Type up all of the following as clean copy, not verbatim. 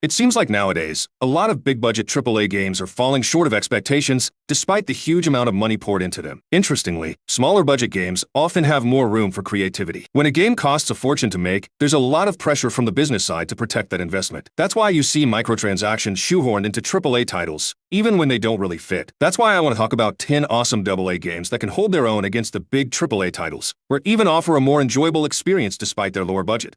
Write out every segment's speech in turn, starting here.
It seems like nowadays, a lot of big-budget AAA games are falling short of expectations despite the huge amount of money poured into them. Interestingly, smaller budget games often have more room for creativity. When a game costs a fortune to make, there's a lot of pressure from the business side to protect that investment. That's why you see microtransactions shoehorned into AAA titles, even when they don't really fit. That's why I want to talk about 10 awesome AA games that can hold their own against the big AAA titles, or even offer a more enjoyable experience despite their lower budget.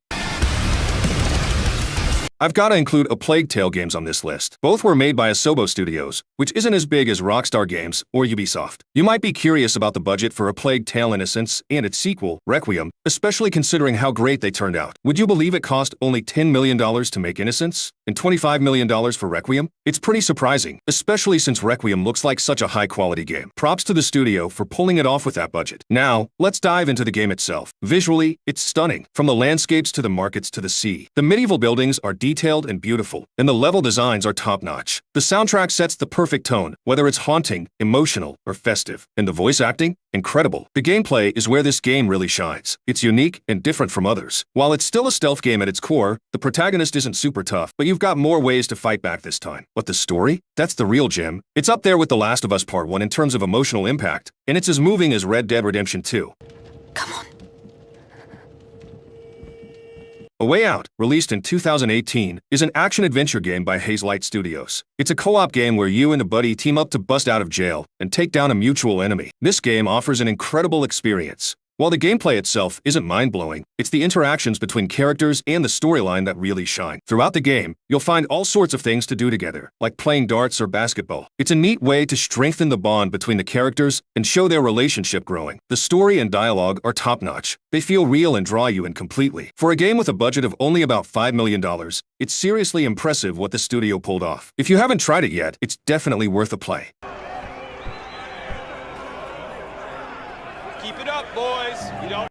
I've got to include A Plague Tale games on this list. Both were made by Asobo Studios, which isn't as big as Rockstar Games or Ubisoft. You might be curious about the budget for A Plague Tale Innocence and its sequel, Requiem, especially considering how great they turned out. Would you believe it cost only $10 million to make Innocence and $25 million for Requiem? It's pretty surprising, especially since Requiem looks like such a high-quality game. Props to the studio for pulling it off with that budget. Now, let's dive into the game itself. Visually, it's stunning. From the landscapes to the markets to the sea. The medieval buildings are detailed and beautiful, and the level designs are top-notch. The soundtrack sets the perfect tone, whether it's haunting, emotional, or festive. And the voice acting? Incredible. The gameplay is where this game really shines. It's unique and different from others. While it's still a stealth game at its core, the protagonist isn't super tough, but you've got more ways to fight back this time. But the story? That's the real gem. It's up there with The Last of Us Part 1 in terms of emotional impact, and it's as moving as Red Dead Redemption 2. Come on. A Way Out, released in 2018, is an action-adventure game by Hazelight Studios. It's a co-op game where you and a buddy team up to bust out of jail and take down a mutual enemy. This game offers an incredible experience. While the gameplay itself isn't mind-blowing, it's the interactions between characters and the storyline that really shine. Throughout the game, you'll find all sorts of things to do together, like playing darts or basketball. It's a neat way to strengthen the bond between the characters and show their relationship growing. The story and dialogue are top-notch. They feel real and draw you in completely. For a game with a budget of only about $5 million, it's seriously impressive what the studio pulled off. If you haven't tried it yet, it's definitely worth a play. Keep it up, boys.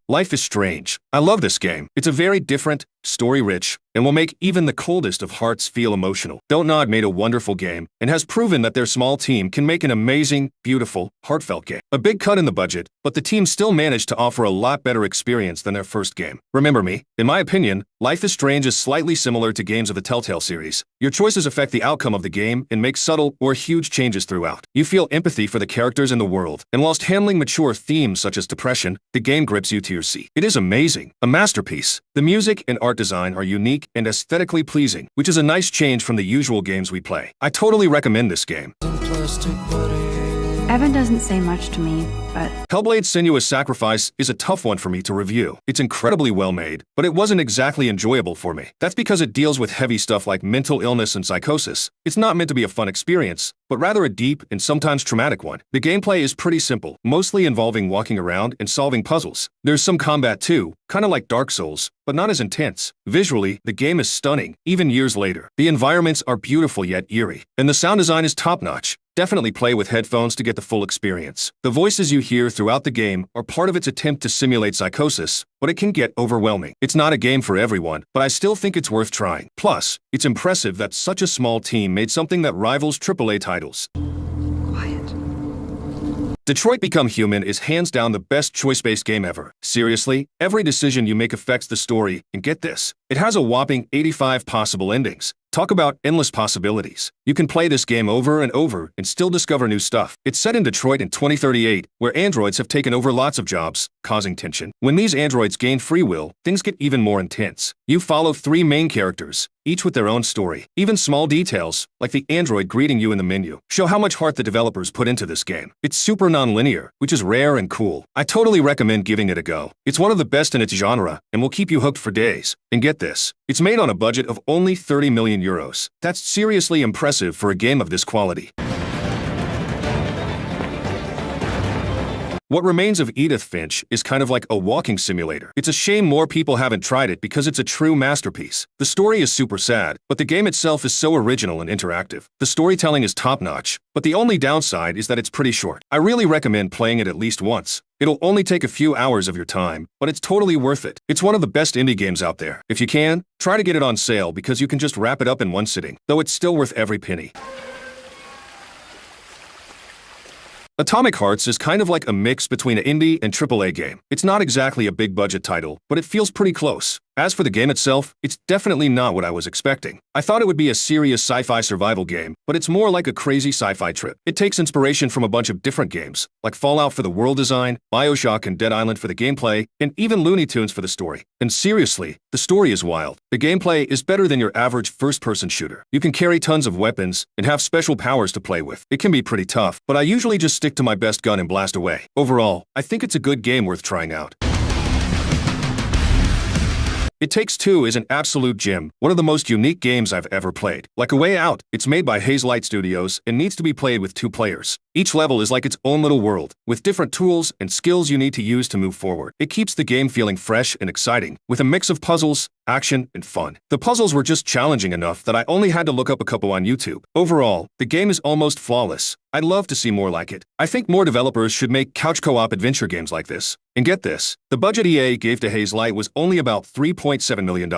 Life is Strange. I love this game. It's a very different, story-rich, and will make even the coldest of hearts feel emotional. Don't Nod made a wonderful game and has proven that their small team can make an amazing, beautiful, heartfelt game. A big cut in the budget, but the team still managed to offer a lot better experience than their first game. Remember me? In my opinion, Life is Strange is slightly similar to games of the Telltale series. Your choices affect the outcome of the game and make subtle or huge changes throughout. You feel empathy for the characters in the world, and whilst handling mature themes such as depression, the game grips you to your seat. It is amazing, a masterpiece. The music and art design are unique and aesthetically pleasing, which is a nice change from the usual games we play. I totally recommend this game. Evan doesn't say much to me, but Hellblade: Senua's Sacrifice is a tough one for me to review. It's incredibly well made, but it wasn't exactly enjoyable for me. That's because it deals with heavy stuff like mental illness and psychosis. It's not meant to be a fun experience, but rather a deep and sometimes traumatic one. The gameplay is pretty simple, mostly involving walking around and solving puzzles. There's some combat too, kind of like Dark Souls, but not as intense. Visually, the game is stunning, even years later. The environments are beautiful yet eerie, and the sound design is top-notch. Definitely play with headphones to get the full experience. The voices you hear throughout the game are part of its attempt to simulate psychosis, but it can get overwhelming. It's not a game for everyone, but I still think it's worth trying. Plus, it's impressive that such a small team made something that rivals AAA titles. quiet. Detroit Become Human is hands down the best choice-based game ever. Seriously, every decision you make affects the story, and get this, it has a whopping 85 possible endings. Talk about endless possibilities. You can play this game over and over and still discover new stuff. It's set in Detroit in 2038, where androids have taken over lots of jobs, causing tension. When these androids gain free will, things get even more intense. You follow 3 main characters, each with their own story. Even small details, like the android greeting you in the menu, show how much heart the developers put into this game. It's super non-linear, which is rare and cool. I totally recommend giving it a go. It's one of the best in its genre, and will keep you hooked for days. And get this, it's made on a budget of only 30 million euros. That's seriously impressive for a game of this quality. What Remains of Edith Finch is kind of like a walking simulator. It's a shame more people haven't tried it because it's a true masterpiece. The story is super sad, but the game itself is so original and interactive. The storytelling is top-notch, but the only downside is that it's pretty short. I really recommend playing it at least once. It'll only take a few hours of your time, but it's totally worth it. It's one of the best indie games out there. If you can, try to get it on sale because you can just wrap it up in one sitting, though it's still worth every penny. Atomic Hearts is kind of like a mix between an indie and AAA game. It's not exactly a big-budget title, but it feels pretty close. As for the game itself, it's definitely not what I was expecting. I thought it would be a serious sci-fi survival game, but it's more like a crazy sci-fi trip. It takes inspiration from a bunch of different games, like Fallout for the world design, BioShock and Dead Island for the gameplay, and even Looney Tunes for the story. And seriously, the story is wild. The gameplay is better than your average first-person shooter. You can carry tons of weapons and have special powers to play with. It can be pretty tough, but I usually just stick to my best gun and blast away. Overall, I think it's a good game worth trying out. It Takes Two is an absolute gem, one of the most unique games I've ever played. Like A Way Out, it's made by Hazelight Studios and needs to be played with 2 players. Each level is like its own little world, with different tools and skills you need to use to move forward. It keeps the game feeling fresh and exciting, with a mix of puzzles, action, and fun. The puzzles were just challenging enough that I only had to look up a couple on YouTube. Overall, the game is almost flawless. I'd love to see more like it. I think more developers should make couch co-op adventure games like this. And get this, the budget EA gave to Hazelight was only about $3.7 million.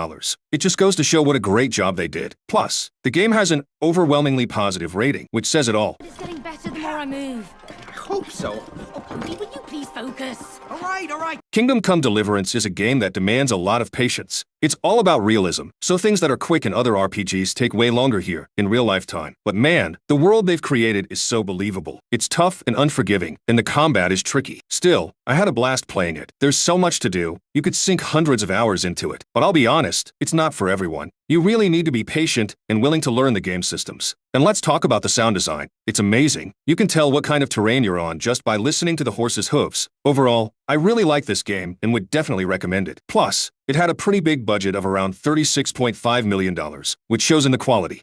It just goes to show what a great job they did. Plus, the game has an overwhelmingly positive rating, which says it all. It's getting better the more I move. I hope so. Oh, Cody, will you please focus? All right. Kingdom Come Deliverance is a game that demands a lot of patience. It's all about realism, so things that are quick in other RPGs take way longer here, in real-life time. But man, the world they've created is so believable. It's tough and unforgiving, and the combat is tricky. Still, I had a blast playing it. There's so much to do, you could sink hundreds of hours into it. But I'll be honest, it's not for everyone. You really need to be patient and willing to learn the game systems. And let's talk about the sound design. It's amazing. You can tell what kind of terrain you're on just by listening to the horse's hooves. Overall, I really like this game and would definitely recommend it. Plus, it had a pretty big budget of around $36.5 million, which shows in the quality.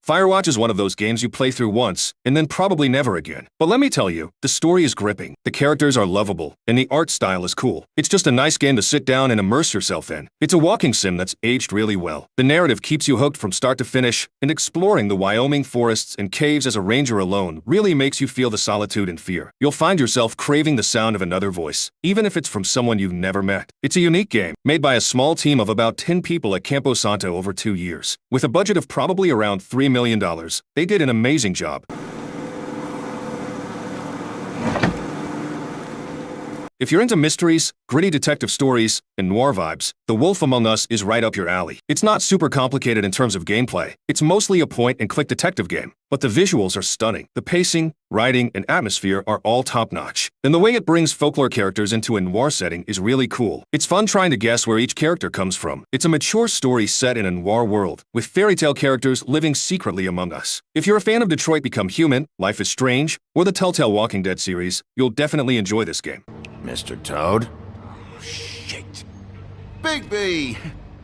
Firewatch is one of those games you play through once, and then probably never again. But let me tell you, the story is gripping, the characters are lovable, and the art style is cool. It's just a nice game to sit down and immerse yourself in. It's a walking sim that's aged really well. The narrative keeps you hooked from start to finish, and exploring the Wyoming forests and caves as a ranger alone really makes you feel the solitude and fear. You'll find yourself craving the sound of another voice, even if it's from someone you've never met. It's a unique game, made by a small team of about 10 people at Campo Santo over 2 years. With a budget of probably around $3 million, they did an amazing job. If you're into mysteries, gritty detective stories, and noir vibes, The Wolf Among Us is right up your alley. It's not super complicated in terms of gameplay. It's mostly a point-and-click detective game, but the visuals are stunning. The pacing, writing, and atmosphere are all top-notch. And the way it brings folklore characters into a noir setting is really cool. It's fun trying to guess where each character comes from. It's a mature story set in a noir world, with fairy tale characters living secretly among us. If you're a fan of Detroit Become Human, Life is Strange, or the Telltale Walking Dead series, you'll definitely enjoy this game. Mr. Toad? Shit. Bigby!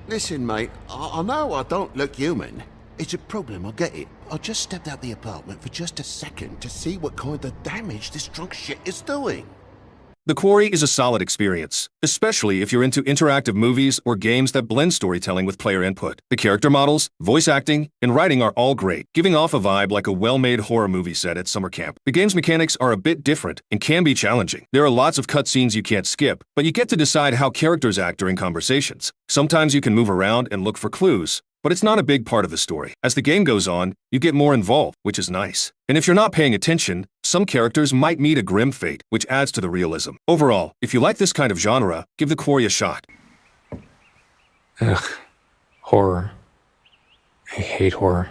Listen, mate, I know I don't look human. It's a problem, I get it. I just stepped out the apartment for just a second to see what kind of damage this drunk shit is doing. The Quarry is a solid experience, especially if you're into interactive movies or games that blend storytelling with player input. The character models, voice acting, and writing are all great, giving off a vibe like a well-made horror movie set at summer camp. The game's mechanics are a bit different and can be challenging. There are lots of cutscenes you can't skip, but you get to decide how characters act during conversations. Sometimes you can move around and look for clues, but it's not a big part of the story. As the game goes on, you get more involved, which is nice. And if you're not paying attention, some characters might meet a grim fate, which adds to the realism. Overall, if you like this kind of genre, give The Quarry a shot. Ugh. Horror. I hate horror.